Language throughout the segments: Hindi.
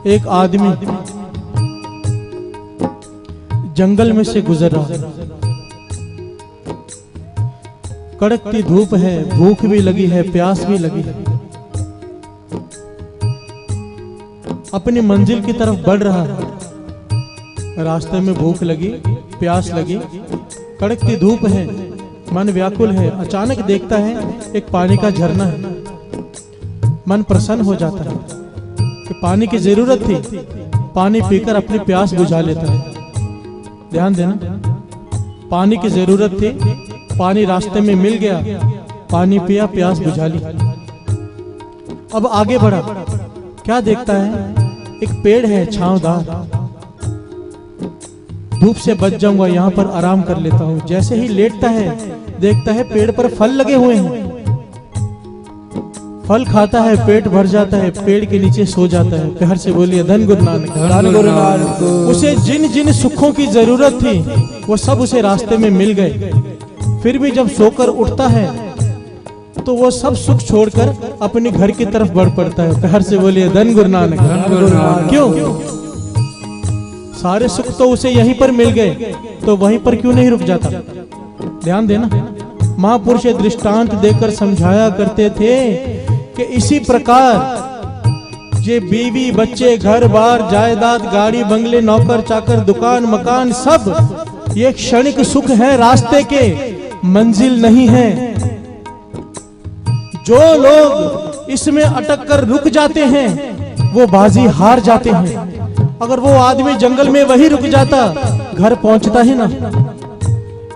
एक आदमी जंगल में से गुजर रहा है। कड़कती धूप है, भूख भी लगी है, प्यास भी लगी है। अपनी मंजिल की तरफ बढ़ रहा है। रास्ते में भूख लगी, प्यास लगी, कड़कती धूप है, मन व्याकुल है। अचानक देखता है एक पानी का झरना है। मन प्रसन्न हो जाता है कि पानी की जरूरत थी, पानी पीकर अपनी प्यास बुझा लेता है। ध्यान देना, पानी की जरूरत थी, पानी रास्ते में मिल गया, पानी पिया, प्यास बुझा ली। अब आगे बढ़ा, क्या देखता है? एक पेड़ है छांवदार, धूप से बच जाऊंगा, यहां पर आराम कर लेता हूं। जैसे ही लेटता है, देखता है पेड़ पर फल लगे हुए हैं। फल खाता है, पेट भर जाता है, पेड़ के नीचे सो जाता है। प्यार से बोलिए धन गुरु नानक, धन गुरु नानक। उसे जिन जिन सुखों की जरूरत थी वो सब उसे रास्ते में मिल गए। फिर भी जब सोकर उठता है तो वो सब सुख छोड़कर अपने घर की तरफ बढ़ पड़ता है। प्यार से बोलिए धन गुरु नानक, धन गुरु नानक। क्यों? सारे सुख तो उसे यहीं पर मिल गए, तो वहीं पर क्यों नहीं रुक जाता? ध्यान देना, महापुरुष दृष्टांत देकर समझाया करते थे कि इसी प्रकार ये बीवी बच्चे, घर बार, जायदाद, गाड़ी बंगले, नौकर चाकर, दुकान मकान, सब ये क्षणिक सुख है, रास्ते के, मंजिल नहीं है। जो लोग इसमें अटक कर रुक जाते हैं वो बाजी हार जाते हैं। अगर वो आदमी जंगल में वही रुक जाता, घर पहुंचता ही ना।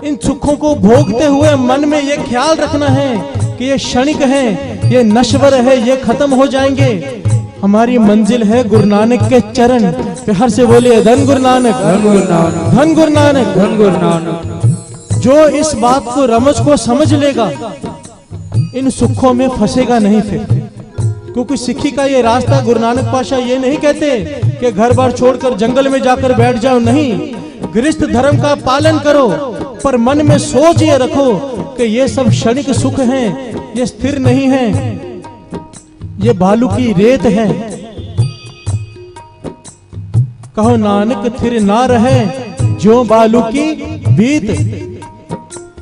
इन सुखों को भोगते हुए मन में ये ख्याल रखना है कि ये क्षणिक है, ये नश्वर है, ये खत्म हो जाएंगे। हमारी मंजिल है गुरु नानक के चरण। प्यार से बोलिए धन गुरु नानक, धन गुरु नानक, धन गुरु नानक, धन गुरु नानक। जो इस बात को, रमज को समझ लेगा, इन सुखों में फंसेगा नहीं फिर। क्योंकि सिक्खी का ये रास्ता, गुरु नानक पातशाह ये नहीं कहते कि घर बार छोड़कर जंगल में जाकर बैठ जाओ, नहीं। गृहस्थ धर्म का पालन करो, पर मन में सोच ये रखो कि ये सब क्षणिक सुख हैं, ये स्थिर नहीं है, ये बालू की रेत है। कहो नानक थिर ना रहे जो बालू की बीत,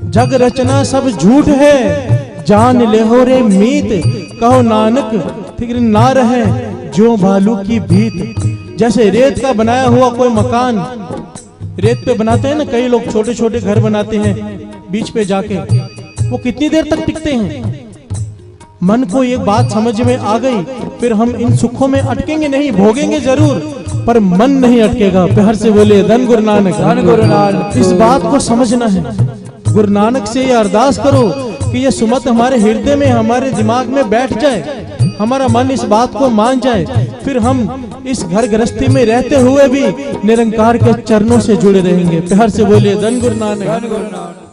जग रचना सब झूठ है, जान ले हो रे मीत। कहो नानक थिर ना रहे जो बालू की भीत। जैसे रेत का बनाया हुआ कोई मकान, रेत पे बनाते हैं ना कई लोग, छोटे छोटे घर बनाते हैं बीच पे जाके, वो कितनी देर तक टिकते हैं? मन को एक बात समझ में आ गई, फिर हम इन सुखों में अटकेंगे नहीं, भोगेंगे जरूर, पर मन नहीं अटकेगा। प्यार से बोले धन गुरु नानक, धन गुरु नानक। इस बात को समझना है। गुरु नानक से ये अरदास करो कि ये सुमत हमारे हृदय में, हमारे दिमाग में बैठ जाए, हमारा मन इस बात को मान जाए, फिर हम इस घर गृहस्थी में रहते हुए भी निरंकार के चरणों से जुड़े रहेंगे। प्यार से बोलिए धन गुरु नानक, धन गुरु नानक।